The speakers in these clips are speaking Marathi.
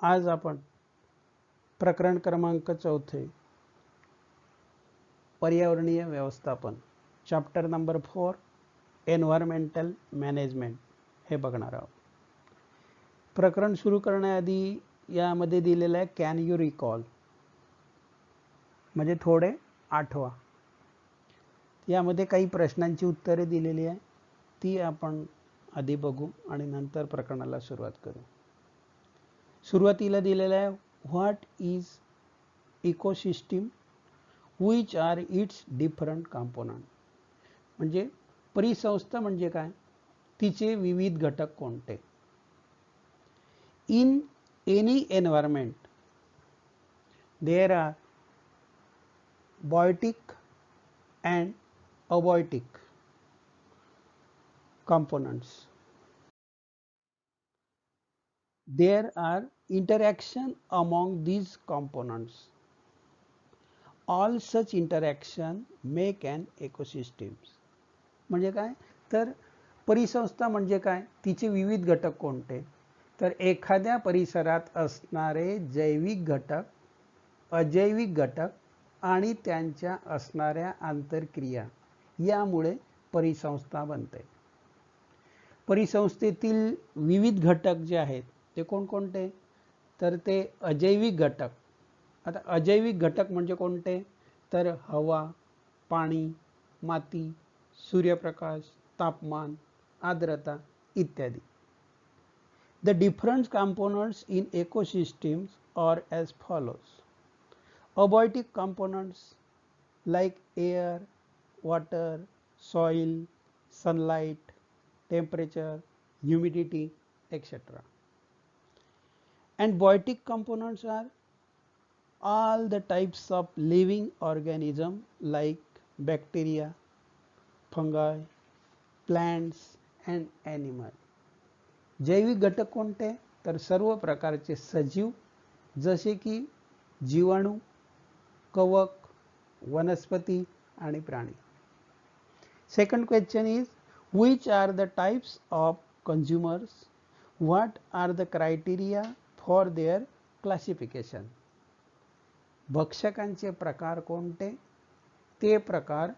आज आपण प्रकरण क्रमांक 4 पर्यावरणीय व्यवस्थापन चॅप्टर नंबर 4 एन्व्हायरमेंटल मॅनेजमेंट हे बघणार आहोत. प्रकरण सुरू करण्याआधी यामध्ये दिलेलं आहे कॅन यू रिकॉल, म्हणजे थोडे आठवा. यामध्ये काही प्रश्नांची उत्तरे दिलेली आहे, ती आपण आधी बघू आणि नंतर प्रकरणाला सुरुवात करू. सुरुवातीला दिलेलं आहे what is ecosystem which are its different component, म्हणजे परिसंस्था म्हणजे काय, तिचे विविध घटक कोणते. In any environment there are biotic and abiotic components. There are interaction among these components. All such interaction make an ecosystem. म्हणजे काय, तर परिसंस्था म्हणजे काय, तिचे विविध घटक कोणते, तर एखाद्या परिसरात असणारे जैविक घटक, अजैविक घटक आणि त्यांच्या असणाऱ्या आंतरक्रिया यामुळे परिसंस्था बनते. परिसंस्थेतील विविध घटक जे आहेत ते कोणकोणते, तर ते अजैविक घटक. आता अजैविक घटक म्हणजे कोणते, तर हवा, पाणी, माती, सूर्यप्रकाश, तापमान, आर्द्रता इत्यादी. The different components in ecosystems are as follows. Abiotic components like air, water, soil, sunlight, temperature, humidity, etc. And biotic components are all the types of living organism like bacteria, fungi, plants and animal. जैविक घटक कोणते, तर सर्व प्रकारचे सजीव जसे की जीवाणू, कवक, वनस्पती आणि प्राणी. Second question is which are the types of consumers, what are the criteria for their classification. भक्षकांचे प्रकार कोणते, ते प्रकार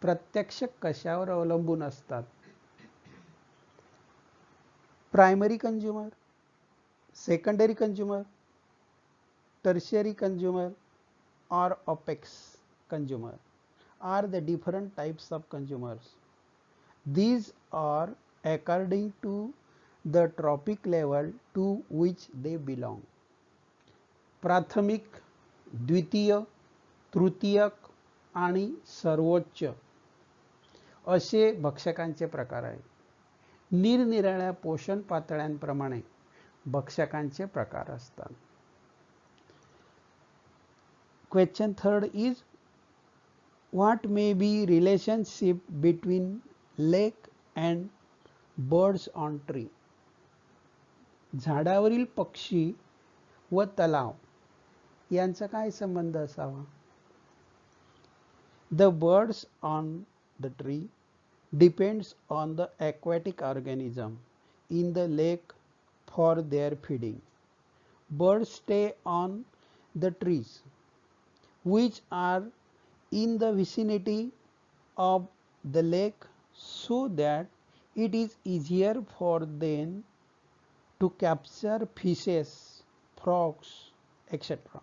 प्रत्यक्ष कशावर अवलंबून असतात. Primary consumer, secondary consumer, tertiary consumer or apex consumer are the different types of consumers. These are according to the trophic level to which they belong. प्राथमिक, द्वितीय, तृतीयक आणि सर्वोच्च असे भक्षकांचे प्रकार आहेत. निरनिराळ्या पोषण पातळ्यांप्रमाणे भक्षकांचे प्रकार असतात. Question third is what may be relationship between lake and birds on tree. झाडावरील पक्षी व तलाव यांचा काय संबंध असावा. The birds on the tree depends on the aquatic organism in the lake for their feeding. Birds stay on the trees which are in the vicinity of the lake so that it is easier for them to capture fishes, frogs, etc.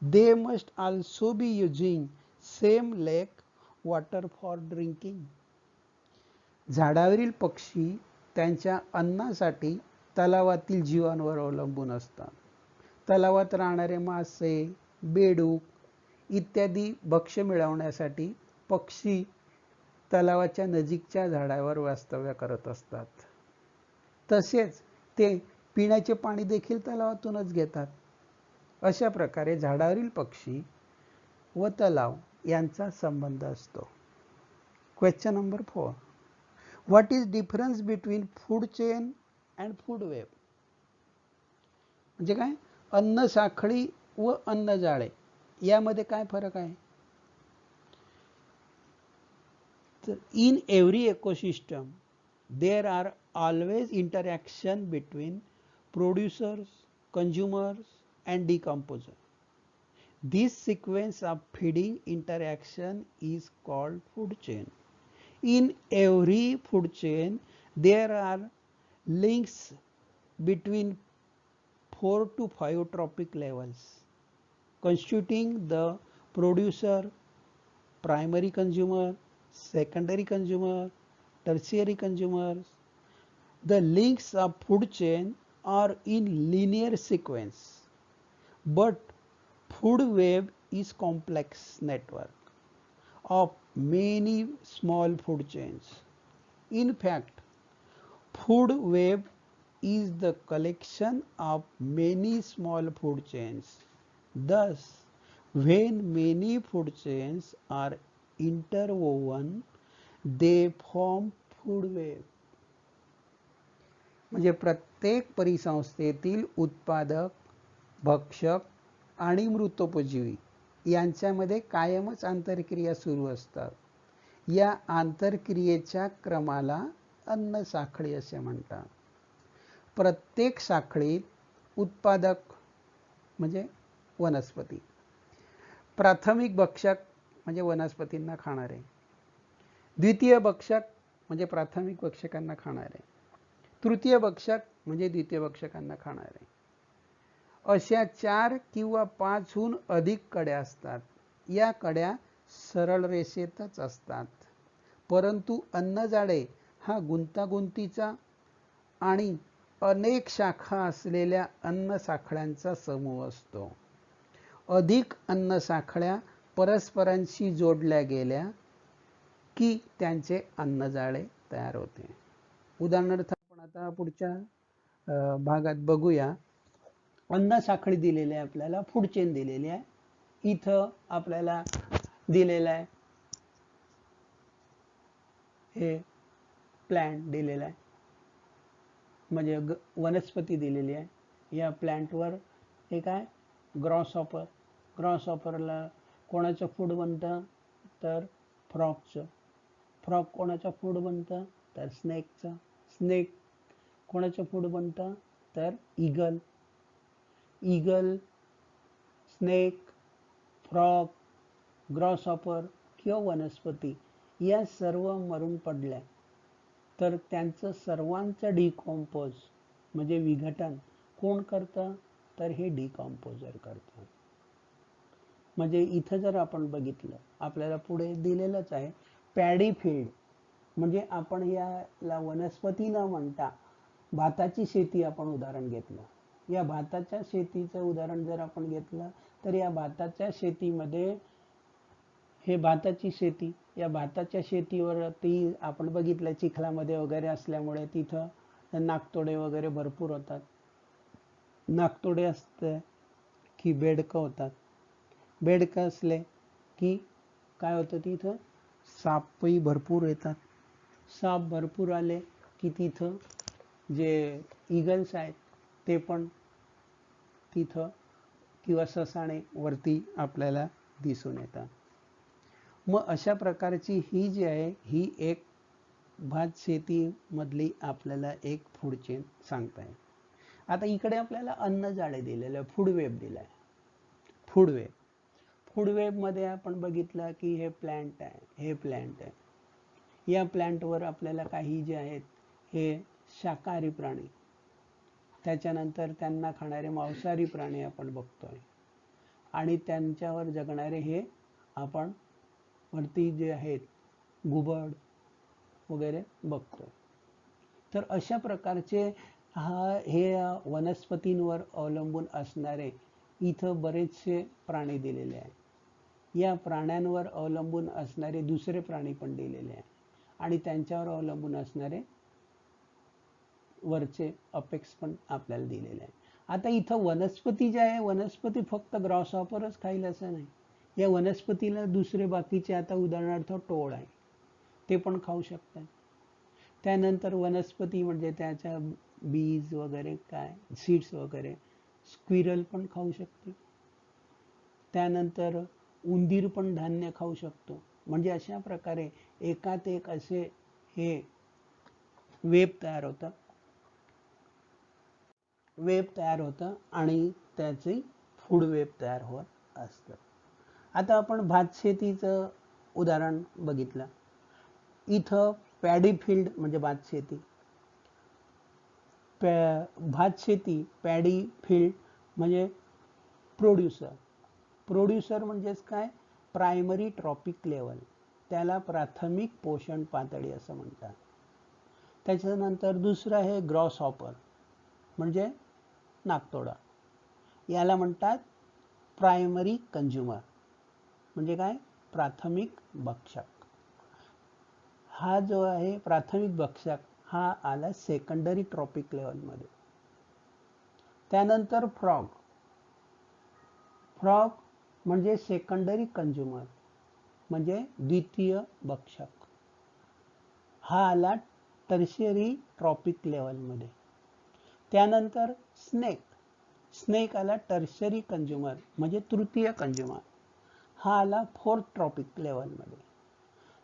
They must also be using same lake water for drinking. झाडावरील पक्षी त्यांच्या अन्नासाठी तलावातील जीवांवर अवलंबून असतात. तलावात राहणारे मासे, बेडूक इत्यादी भक्ष्य मिळवण्यासाठी पक्षी तलावाच्या नजीकच्या झाडावर वास्तव्य करत असतात. तसेच ते पिण्याचे पाणी देखील तलावातूनच घेतात. अशा प्रकारे झाडावरील पक्षी व तलाव यांचा संबंध असतो. Question number 4. What is difference between food chain and food web. म्हणजे काय, अन्न साखळी व अन्न जाळे यामध्ये काय फरक आहे. तर in every ecosystem there are always interaction between producers, consumers, and decomposer. This sequence of feeding interaction is called food chain. In every food chain, there are links between 4 to 5 trophic levels, constituting the producer, primary consumer, secondary consumer, tertiary consumers. The links of food chain are in linear sequence, but food web is complex network of many small food chains. In fact, food web is the collection of many small food chains. Thus, when many food chains are interwoven, they form food web. म्हणजे प्रत्येक परिसंस्थेतील उत्पादक, भक्षक आणि मृतोपजीवी यांच्यामध्ये कायमच आंतरक्रिया सुरू असतात. या आंतरक्रियेच्या क्रमाला अन्न साखळी असे म्हणतात. प्रत्येक साखळीत उत्पादक म्हणजे वनस्पती, प्राथमिक भक्षक म्हणजे वनस्पतींना खाणारे, द्वितीय भक्षक म्हणजे प्राथमिक भक्षकांना खाणारे, तृतीय भक्षक म्हणजे द्वितीय भक्षकांना खाणारे, अशा 4 किंवा 5 हून अधिक कड्या असतात. या कड्या सरळ रेषेतच असतात, परंतु अन्नजाळे हा गुंतागुंतीचा आणि अनेक शाखा असलेल्या अन्न साखळ्यांचा समूह असतो. अधिक अन्न साखळ्या परस्परांशी जोडल्या गेल्या की त्यांचे अन्नजाळे तयार होते. उदाहरणार्थ आपण आता पुढच्या भागात बघूया. अन्न साखळी दिलेली आहे आपल्याला, फूड चेन दिलेली आहे. इथं आपल्याला दिलेलं आहे हे प्लांट दिलेला आहे, म्हणजे वनस्पती दिलेली आहे. या प्लांटवर हे काय ग्रॉसहॉपर, ग्रॉसहॉपरला कोणाचं फूड बनतं तर फ्रॉगचं, फ्रॉग कोणाचं फूड बनतं तर स्नेकचं, स्नेक कोणाचं फूड बनतं तर ईगल, ईगल, स्नेक, फ्रॉग, ग्रॉसहॉपर किंवा वनस्पती या सर्व मरून पडल्या तर त्यांचं सर्वांचं डिकॉम्पोज म्हणजे विघटन कोण करतं तर हे डिकॉम्पोजर करतं. म्हणजे इथं जर आपण बघितलं आपल्याला पुढे दिलेलंच आहे पॅडी फील्ड, म्हणजे आपण याला वनस्पती न म्हणता भाताची शेती आपण उदाहरण घेतलं. या भाताच्या शेतीचं उदाहरण जर आपण घेतलं तर या भाताच्या शेतीमध्ये हे भाताची शेती, या भाताच्या शेतीवरती आपण बघितलं चिखलामध्ये वगैरे असल्यामुळे तिथं नाकतोडे वगैरे भरपूर होतात. नाकतोडे असते की बेडकं होतात, बेडकं असले की काय होतं तिथं सापही भरपूर येतात. साप भरपूर आले की तिथं जे ईगल्स आहेत ते पण तिथं किंवा ससाणे वरती आपल्याला दिसून येतात. मग अशा प्रकारची ही जी आहे ही एक भात शेतीमधली आपल्याला एक फूड चेन सांगता येईल. आता इकडे आपल्याला अन्नजाळे दिलेलं आहे, फूड वेब दिला आहे. फूड वेब, फूड वेबमध्ये आपण बघितलं की हे प्लांट आहे, हे प्लांट आहे. या प्लांटवर आपल्याला काही जे आहेत हे शाकाहारी प्राणी, त्याच्यानंतर त्यांना खाणारे मांसाहारी प्राणी आपण बघतोय आणि त्यांच्यावर जगणारे हे आपण वरती जे आहेत घुबड वगैरे बघतोय. तर अशा प्रकारचे हे वनस्पतींवर अवलंबून असणारे इथं बरेचसे प्राणी दिलेले आहेत. या प्राण्यांवर अवलंबून असणारे दुसरे प्राणी पण दिलेले आहेत आणि त्यांच्यावर अवलंबून असणारे वरचे अपेक्स पण आपल्याला दिलेले आहे. आता इथं वनस्पती जे आहे, वनस्पती फक्त ग्रॉसहॉपरच खाईल असं नाही. या वनस्पतीला दुसरे बाकीचे आता उदाहरणार्थ टोळ आहे ते पण खाऊ शकतात. त्यानंतर वनस्पती म्हणजे त्याच्या बीज वगैरे काय सीड्स वगैरे स्क्विरल पण खाऊ शकते. त्यानंतर उंदीर पण धान्य खाऊ शकतो. म्हणजे अशा प्रकारे एकात एक असे हे वेब तयार होतात. वेब तयार होतं आणि त्याची फूड वेब तयार होत असतं. आता आपण भात शेतीचं उदाहरण बघितलं. इथं पॅडी फील्ड म्हणजे भात शेती, भात शेती पॅडी फील्ड म्हणजे प्रोड्युसर. प्रोड्युसर म्हणजेच काय, प्रायमरी ट्रॉपिक लेवल, त्याला प्राथमिक पोषण पातळी असं म्हणतात. त्याच्यानंतर दुसरं आहे ग्रॉस हॉपर म्हणजे नाकतोडा, याला म्हणतात प्रायमरी कंझ्युमर म्हणजे काय, प्राथमिक भक्षक. हा जो आहे प्राथमिक भक्षक हा आला सेकंडरी ट्रॉपिक लेवलमध्ये. त्यानंतर फ्रॉग. फ्रॉग म्हणजे सेकंडरी कंझ्युमर म्हणजे द्वितीय भक्षक, हा आला टर्शियरी ट्रॉपिक लेवलमध्ये. त्यानंतर स्नेक. स्नेक आला टर्शियरी कंझ्युमर म्हणजे तृतीय कंझ्युमर, हा आला फोर्थ ट्रॉपिक लेवलमध्ये.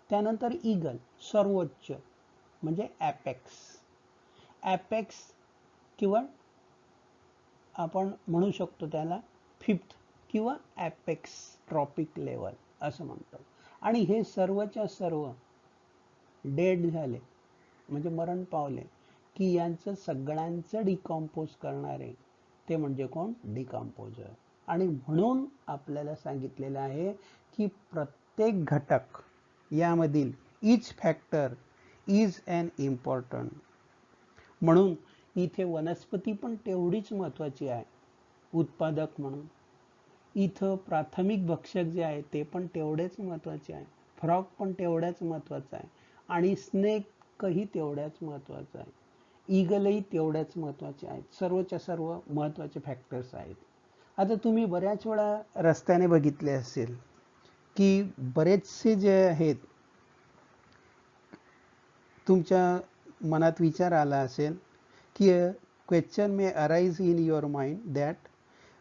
त्यानंतर ईगल सर्वोच्च म्हणजे ॲपेक्स. ॲपेक्स किंवा आपण म्हणू शकतो त्याला फिफ्थ किंवा ॲपेक्स ट्रॉपिक लेवल असं म्हणतो. आणि हे सर्वच्या सर्व डेड झाले म्हणजे मरण पावले की यांचं सगळ्यांचं डिकॉम्पोज करणारे ते म्हणजे कोण, डिकॉम्पोजर. आणि म्हणून आपल्याला सांगितलेलं आहे की प्रत्येक घटक यामधील इच फॅक्टर इज अन इम्पॉर्टंट. म्हणून इथे वनस्पती पण तेवढीच महत्त्वाची आहे उत्पादक म्हणून. इथं प्राथमिक भक्षक जे आहे ते पण तेवढेच महत्त्वाचे आहे, फ्रॉग पण तेवढ्याच महत्त्वाचा आहे, आणि स्नेकही तेवढ्याच महत्त्वाचा आहे, ईगलही तेवढ्याच महत्त्वाचे आहेत. सर्वच्या सर्व महत्त्वाचे फॅक्टर्स आहेत. आता तुम्ही बऱ्याच वेळा रस्त्याने बघितले असेल की बरेचसे जे आहेत, तुमच्या मनात विचार आला असेल की question may arise in your mind that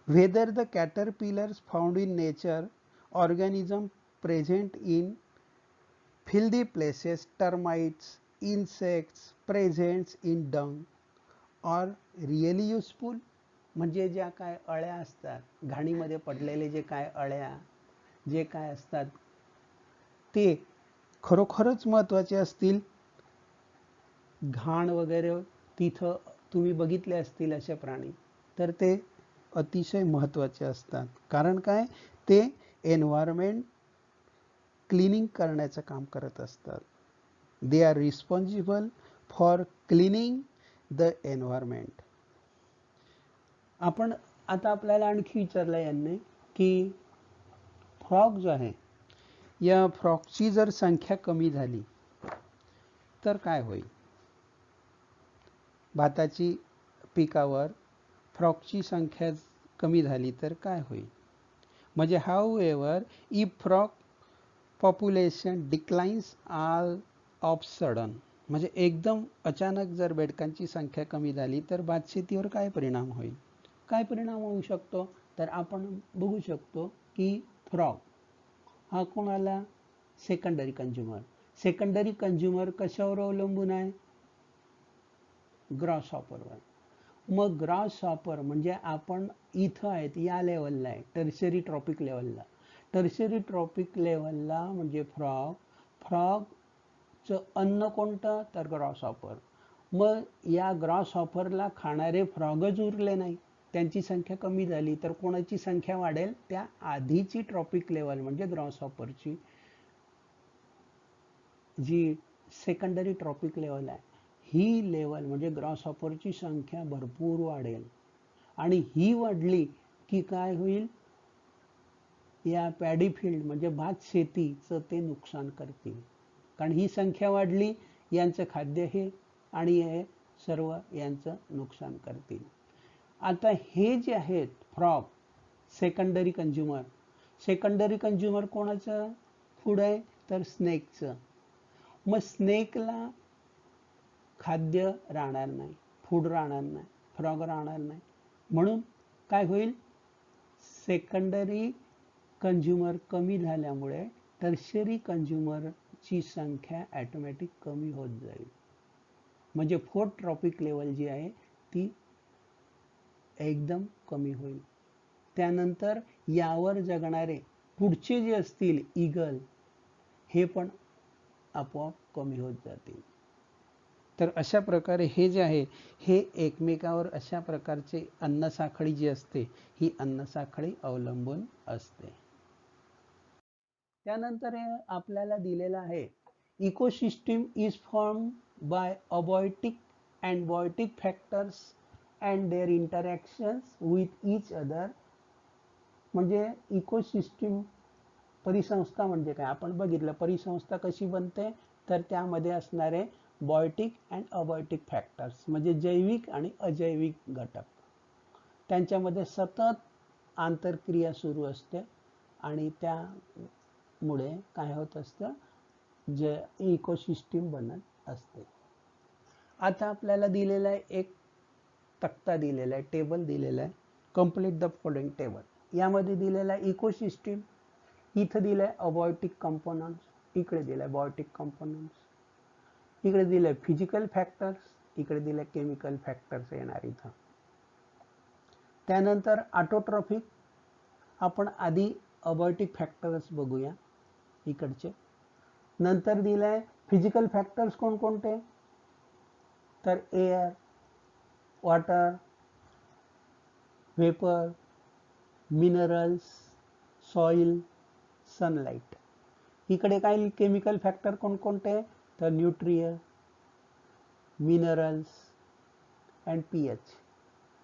whether the caterpillars found in nature, organism present in filthy places, termites, insects present in dung are really useful. म्हणजे ज्या काय अळ्या असतात घाणीमध्ये पडलेले, जे काय अळ्या जे काय असतात ते खरोखरच महत्त्वाचे असतील. घाण वगैरे तिथं तुम्ही बघितले असतील असे प्राणी, तर ते अतिशय महत्त्वाचे असतात. कारण काय, ते एन्व्हायरमेंट क्लिनिंग करण्याचं काम करत असतात. They are responsible for cleaning the environment. आपण आता आपल्याला आणखी विचारलं यांनी की फ्रॉग जो आहे, या फ्रॉगची जर संख्या कमी झाली तर काय होईल. भाताची पिकावर फ्रॉगची संख्या कमी झाली तर काय होईल. म्हणजे however if frog population declines all of sudden, म्हणजे एकदम अचानक जर बेडकांची संख्या कमी झाली तर भातशेतीवर काय परिणाम होईल. काय परिणाम होऊ शकतो, तर आपण बघू शकतो की फ्रॉग हा कोणाला, सेकंडरी कंझ्युमर. सेकंडरी कंझ्युमर कशावर अवलंबून आहे, ग्रॉस हॉपरवर. मग ग्रॉस हॉपर म्हणजे आपण इथं आहेत या लेवलला आहे, टर्शियरी ट्रॉपिक लेवलला. टर्शियरी ट्रॉपिक लेवलला म्हणजे फ्रॉगचं अन्न कोणतं, तर ग्रॉस हॉपर. मग या ग्रॉस हॉपरला खाणारे फ्रॉगच उरले नाही, त्यांची संख्या कमी झाली तर कोणाची संख्या वाढेल, त्या आधीची ट्रॉपिक लेवल म्हणजे ग्रॉस हॉपरची जी सेकंडरी ट्रॉपिक लेवल आहे, ही लेवल म्हणजे ग्रॉस हॉपरची संख्या भरपूर वाढेल. आणि ही वाढली की काय होईल, या पॅडी फील्ड म्हणजे भात शेतीचं ते नुकसान करतील. कारण ही संख्या वाढली, यांचं खाद्य हे आणि हे सर्व यांचं नुकसान करतील. आता हे जे आहेत frog secondary consumer, secondary consumer कोणाचं फूड आहे, तर स्नेकचं. मग स्नेकला खाद्य राहणार नाही, फूड राहणार नाही, फ्रॉग राहणार नाही. म्हणून काय होईल, सेकंडरी कंझ्युमर कमी झाल्यामुळे टर्शियरी कंझ्युमरची संख्या ॲटोमॅटिक कमी होत जाईल. म्हणजे फोर्थ ट्रॉपिक लेवल जी आहे ती एकदम कमी होईल. त्यानंतर यावर जगणारे पुढचे जे असतील ईगल, हे पण आपोआप कमी होत जातील. तर अशा प्रकारे हे जे आहे हे एकमेकावर अशा प्रकारचे अन्नसाखळी जी असते ही अन्नसाखळी अवलंबून असते. त्यानंतर आपल्याला दिलेलं आहे ecosystem is form by abiotic and biotic factors and their interactions with each other. म्हणजे इकोसिस्टीम परिसंस्था म्हणजे काय आपण बघितलं. परिसंस्था कशी बनते तर त्यामध्ये असणारे बायोटिक अँड अबायोटिक फॅक्टर्स म्हणजे जैविक आणि अजैविक घटक, त्यांच्यामध्ये सतत आंतरक्रिया सुरू असते आणि त्यामुळे काय होत असतं, जे इकोसिस्टीम बनत असते. आता आपल्याला दिलेला आहे एक तक्ता दिलेला आहे, टेबल दिलेला आहे, कंप्लीट द फॉलोइंग टेबल. यामध्ये दिलेला आहे इकोसिस्टीम, इथं दिलंय अबायोटिक कंपोनंट्स, इकडे दिलंय बायोटिक कंपोनंट्स, इकडे दिलंय फिजिकल फॅक्टर्स, इकडे दिलंय केमिकल फॅक्टर्स येणार इथं. त्यानंतर ऑटोट्रॉफिक, आपण आधी अबायोटिक फॅक्टर्स बघूया इकडचे. नंतर दिलंय फिजिकल फॅक्टर्स कोणकोणते तर air, water, vapour, minerals, soil, sunlight. इकडे काय केमिकल फॅक्टर कोणकोणते तर न्यूट्रिय, मिनरल्स अँड पीएच,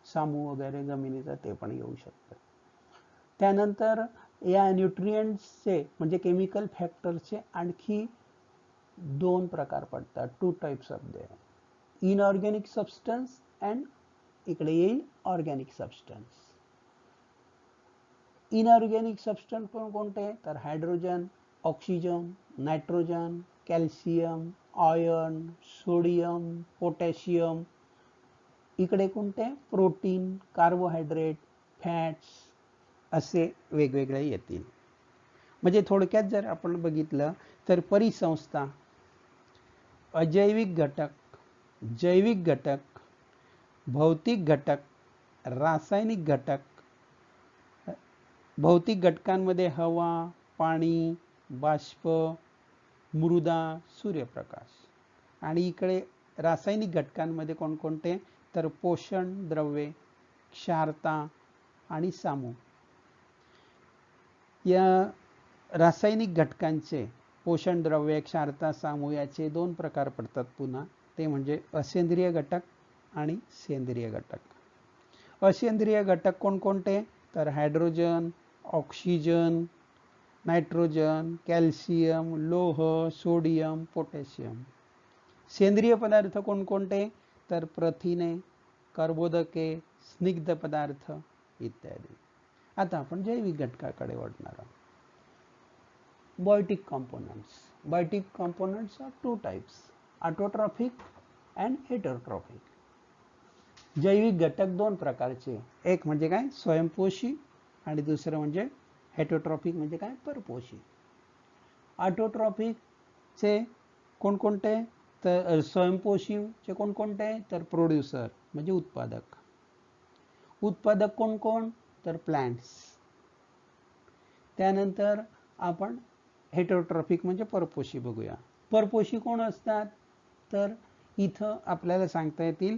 सामू वगैरे जमिनीचा ते पण येऊ शकतं. त्यानंतर या न्यूट्रिएंट्सचे म्हणजे केमिकल फॅक्टरचे आणखी दोन प्रकार पडतात, 2 types of they, inorganic substance and इकडे येईल ऑर्गॅनिक सबस्टन्स. इनऑर्गॅनिक सबस्टन्स कोणकोणते तर hydrogen, oxygen, nitrogen, calcium, iron, sodium, potassium. इकडे कोणते प्रोटीन, कार्बोहायड्रेट, फॅट्स असे वेगवेगळे येतील. म्हणजे थोडक्यात जर आपण बघितलं तर परिसंस्था अजैविक घटक, जैविक घटक, भौतिक घटक, रासायनिक घटक. भौतिक घटकांमध्ये हवा, पाणी, बाष्प, मृदा, सूर्यप्रकाश. आणि इकडे रासायनिक घटकांमध्ये कोणकोणते तर पोषण द्रव्ये, क्षारता आणि सामू. या रासायनिक घटकांचे पोषण द्रव्ये, क्षारता, सामू याचे दोन प्रकार पडतात पुन्हा, ते म्हणजे असेंद्रिय घटक आणि सेंद्रिय घटक. असेंद्रिय घटक कोणकोणते तर हायड्रोजन, ऑक्सिजन, नायट्रोजन, कॅल्शियम, लोह, सोडियम, पोटॅशियम. सेंद्रिय पदार्थ कोणकोणते तर प्रथिने, कर्बोदके, स्निग्ध पदार्थ इत्यादी. आता आपण जैविक घटकाकडे वळणार आहोत. Biotic components. Biotic components are 2 types, autotrophic and heterotrophic. जैविक घटक दोन प्रकारचे, एक म्हणजे काय स्वयंपोषी आणि दुसरं म्हणजे हेटेरोट्रॉफिक म्हणजे काय परपोषी. ऑटोट्रॉफिकचे कोणकोणते तर स्वयंपोषीचे कोणकोणते तर प्रोड्युसर म्हणजे उत्पादक. उत्पादक कोण कोण तर प्लांट्स. त्यानंतर आपण हेटेरोट्रॉफिक म्हणजे परपोषी बघूया. परपोषी कोण असतात तर इथं आपल्याला सांगता येतील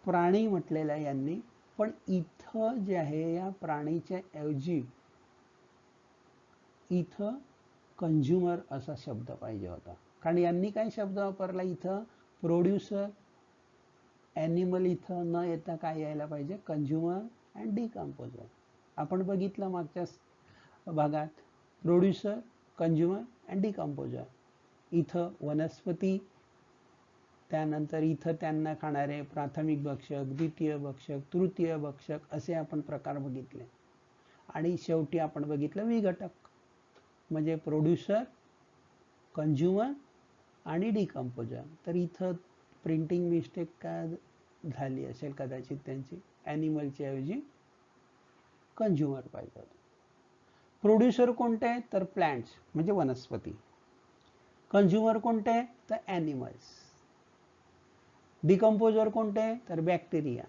प्राणी म्हटलेला यांनी, पण इथं जे आहे या प्राणीच्या ऐवजी इथं कंझ्युमर असा शब्द पाहिजे होता, कारण यांनी काय शब्द वापरला इथं प्रोड्युसर. ॲनिमल इथं न येता काय यायला पाहिजे कंझ्युमर अँड डिकम्पोजर. आपण बघितलं मागच्या भागात प्रोड्युसर, कंझ्युमर अँड डिकम्पोजर. इथं वनस्पती, त्यानंतर इथं त्यांना खाणारे प्राथमिक भक्षक, द्वितीय भक्षक, तृतीय भक्षक असे आपण प्रकार बघितले. आणि शेवटी आपण बघितलं विघटक म्हणजे प्रोड्युसर, कंझ्युमर आणि डिकम्पोजर. तर इथं प्रिंटिंग मिस्टेक का झाली असेल कदाचित त्यांची, ॲनिमलच्या ऐवजी कंझ्युमर पाहिजे होतं. प्रोड्युसर कोणते तर प्लांट्स म्हणजे वनस्पती, कंझ्युमर कोणते तर ॲनिमल्स, डिकम्पोजर कोणते तर बॅक्टेरिया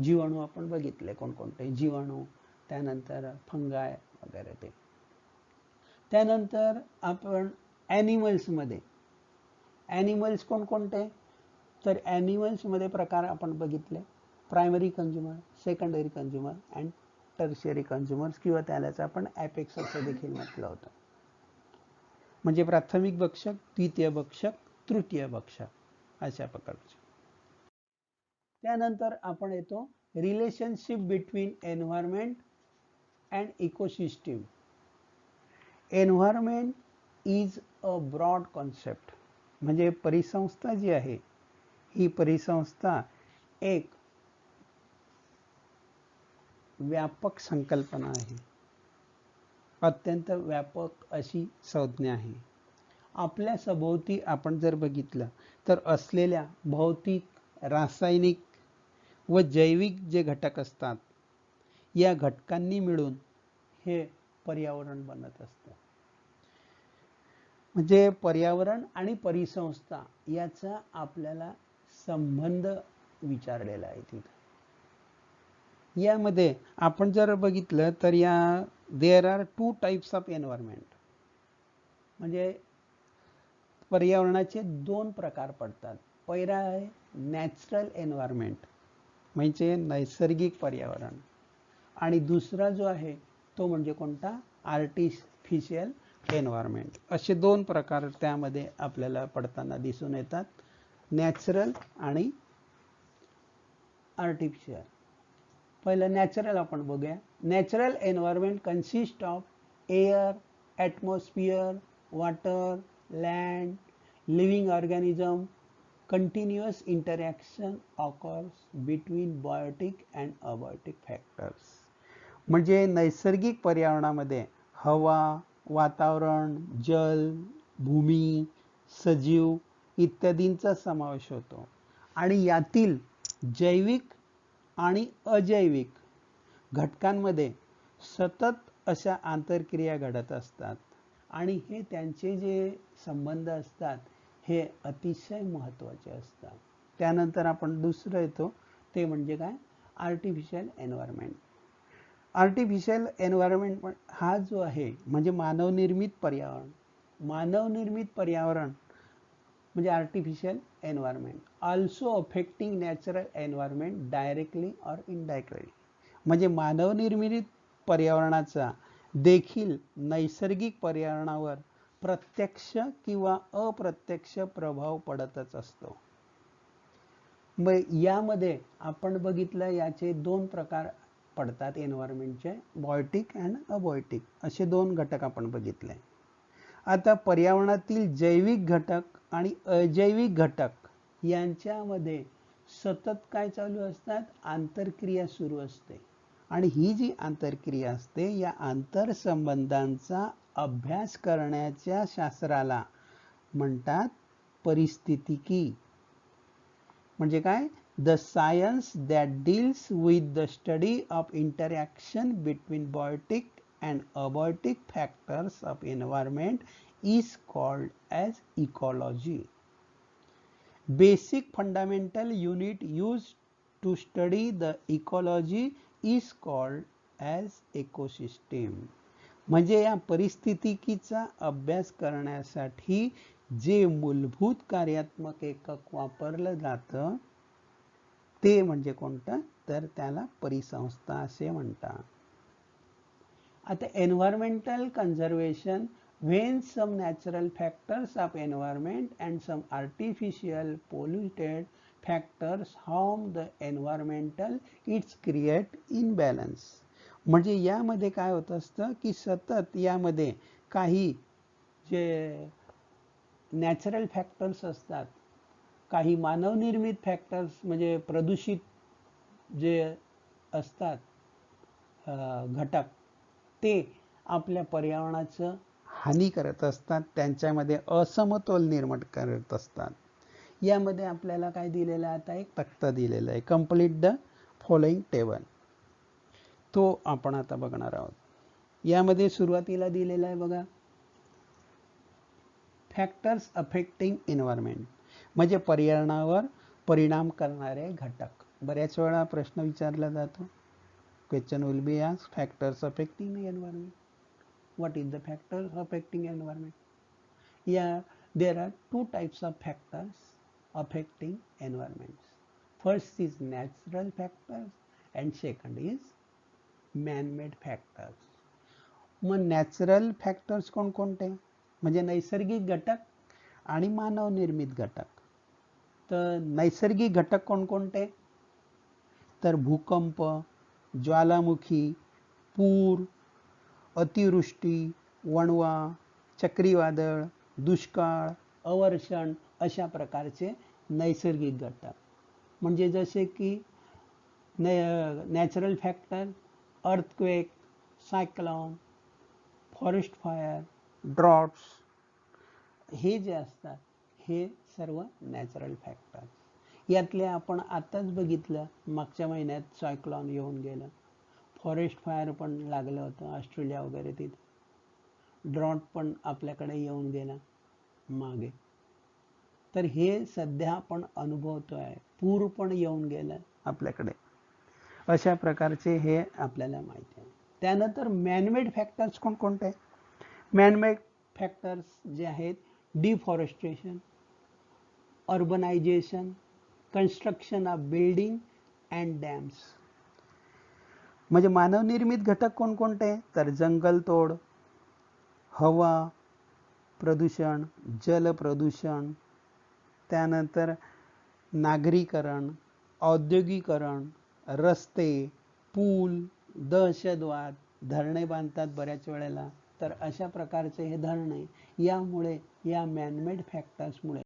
जीवाणू आपण बघितले कोणकोणते जीवाणू, त्यानंतर फंगाय वगैरे ते. त्यानंतर आपण ॲनिमल्समध्ये, ॲनिमल्स कोणकोणते, तर ॲनिमल्समध्ये प्रकार आपण बघितले, primary consumer, secondary consumer and tertiary consumers, किंवा त्यालाच आपण ॲपेक्स असं देखील म्हटलं होतं. म्हणजे प्राथमिक भक्षक, द्वितीय भक्षक, तृतीय भक्षक अशा प्रकारचे. त्यानंतर आपण येतो relationship between environment and ecosystem. Environment is a broad concept. म्हणजे परिसंस्था जी आहे ही परिसंस्था एक व्यापक संकल्पना आहे, अत्यंत व्यापक अशी संज्ञा आहे. आपल्या सभोवती आपण जर बघितलं तर असलेल्या भौतिक, रासायनिक व जैविक जे घटक असतात, या घटकांनी मिळून हे पर्यावरण बनत असतं. म्हणजे पर्यावरण आणि परिसंस्था याचा आपल्याला संबंध विचारलेला आहे तिथे. यामध्ये आपण जर बघितलं तर there are 2 types of environment. म्हणजे पर्यावरणाचे 2 प्रकार पडतात. पहिला आहे नॅचरल एन्व्हायरमेंट, म्हणजे नैसर्गिक पर्यावरण, आणि दुसरा जो आहे तो म्हणजे कोणता, आर्टिफिशियल एन्व्हायरमेंट. असे 2 प्रकार त्यामध्ये आपल्याला पडताना दिसून येतात, नॅचरल आणि आर्टिफिशियल. पहिलं नॅचरल आपण बघूया. Natural environment consist of air, atmosphere, water, land, living organism. Continuous interaction occurs between biotic and abiotic factors. म्हणजे नैसर्गिक पर्यावरणामध्ये हवा, वातावरण, जल, भूमी, सजीव इत्यादींचा समावेश होतो, आणि यातील जैविक आणि अजैविक घटकांमध्ये सतत अशा आंतरक्रिया घडत असतात, आणि हे त्यांचे जे संबंध असतात हे अतिशय महत्त्वाचे असतात. त्यानंतर आपण दुसरं येतो ते म्हणजे काय, आर्टिफिशियल एन्व्हायरमेंट. आर्टिफिशियल एन्व्हायरमेंट हा जो आहे म्हणजे मानवनिर्मित पर्यावरण. मानवनिर्मित पर्यावरण म्हणजे artificial environment also affecting natural environment directly or indirectly. म्हणजे मानवनिर्मित पर्यावरणाचा देखील नैसर्गिक पर्यावरणावर प्रत्यक्ष किंवा अप्रत्यक्ष प्रभाव पडतच असतो. मग यामध्ये आपण बघितलं याचे 2 प्रकार पडतात एन्व्हायरमेंटचे, बायोटिक अँड अबायोटिक असे 2 घटक आपण बघितले. आता पर्यावरणातील जैविक घटक आणि अजैविक घटक यांच्यामध्ये सतत काय चालू असतात, आंतरक्रिया सुरू असते, आणि ही जी आंतरक्रिया असते या आंतरसंबंधांचा अभ्यास करण्याच्या शास्त्राला म्हणतात परिस्थितिकी. म्हणजे काय, the science that deals with the study of interaction between biotic and abiotic factors of environment is called as ecology. Basic fundamental unit used to study the ecology is called as ecosystem. म्हणजे या परिस्थितिकीचा अभ्यास करण्यासाठी जे मूलभूत कार्यात्मक एकक वापरलं जातं ते म्हणजे कोणतं, तर त्याला परिसंस्था असे म्हणतात. आता environmental conservation, when some natural factors of environment and some artificial polluted factors harm the environmental, it's create imbalance. म्हणजे यामध्ये काय होत असतं की सतत यामध्ये काही जे नॅचरल फॅक्टर्स असतात, काही मानवनिर्मित फॅक्टर्स म्हणजे प्रदूषित जे असतात घटक, ते आपल्या पर्यावरणाचं हानी करत असतात, त्यांच्यामध्ये असमतोल निर्माण करत असतात. यामध्ये आपल्याला काय दिलेलं आहे, आता एक तक्ता दिलेला आहे, कंप्लीट द फॉलोइंग टेबल. तो आपण आता बघणार आहोत. यामध्ये सुरुवातीला दिलेला आहे बघा, फॅक्टर्स अफेक्टिंग एन्व्हायरमेंट म्हणजे पर्यावरणावर परिणाम करणारे घटक. बऱ्याच वेळा प्रश्न विचारला जातो. Question will be asked, factors affecting the environment. What is the factors affecting environment? Yeah, there are two types of factors affecting environments. First is natural factors and second is man-made factors. मग नॅचरल फॅक्टर्स कोणकोणते? म्हणजे नैसर्गिक घटक आणि मानवनिर्मित घटक. तर नैसर्गिक घटक कोणकोणते? तर भूकंप, ज्वालामुखी, पूर, अतिवृष्टी, वणवा, चक्रीवादळ, दुष्काळ, अवर्षण अशा प्रकारचे नैसर्गिक घटक. म्हणजे जसे की natural factor, earthquake, cyclone, forest fire, droughts, हे जे असतात हे सर्व नॅचरल फॅक्टर. यातले आपण आताच बघितलं, मागच्या महिन्यात सायक्लोन येऊन गेलं, फॉरेस्ट फायर पण लागलं होतं ऑस्ट्रेलिया वगैरे तिथे, ड्रॉट पण आपल्याकडे येऊन गेला मागे. तर हे सध्या आपण अनुभवतोय, पूर पण येऊन गेलं आपल्याकडे. अशा प्रकारचे हे आपल्याला माहिती आहे. त्यानंतर मॅनमेड फॅक्टर्स कोणकोणते? मॅनमेड फॅक्टर्स जे आहेत, deforestation, urbanisation, construction of building and dams. म्हणजे मानवनिर्मित घटक कोणकोणते? तर जंगलतोड, हवा प्रदूषण, जल प्रदूषण, त्यानंतर नागरीकरण, औद्योगिकरण, रस्ते, पूल, दहशतवाद, धरणे बांधतात बऱ्याच वेळेला. तर अशा प्रकारचे हे धरणे, यामुळे या मॅनमेड फॅक्टर्समुळे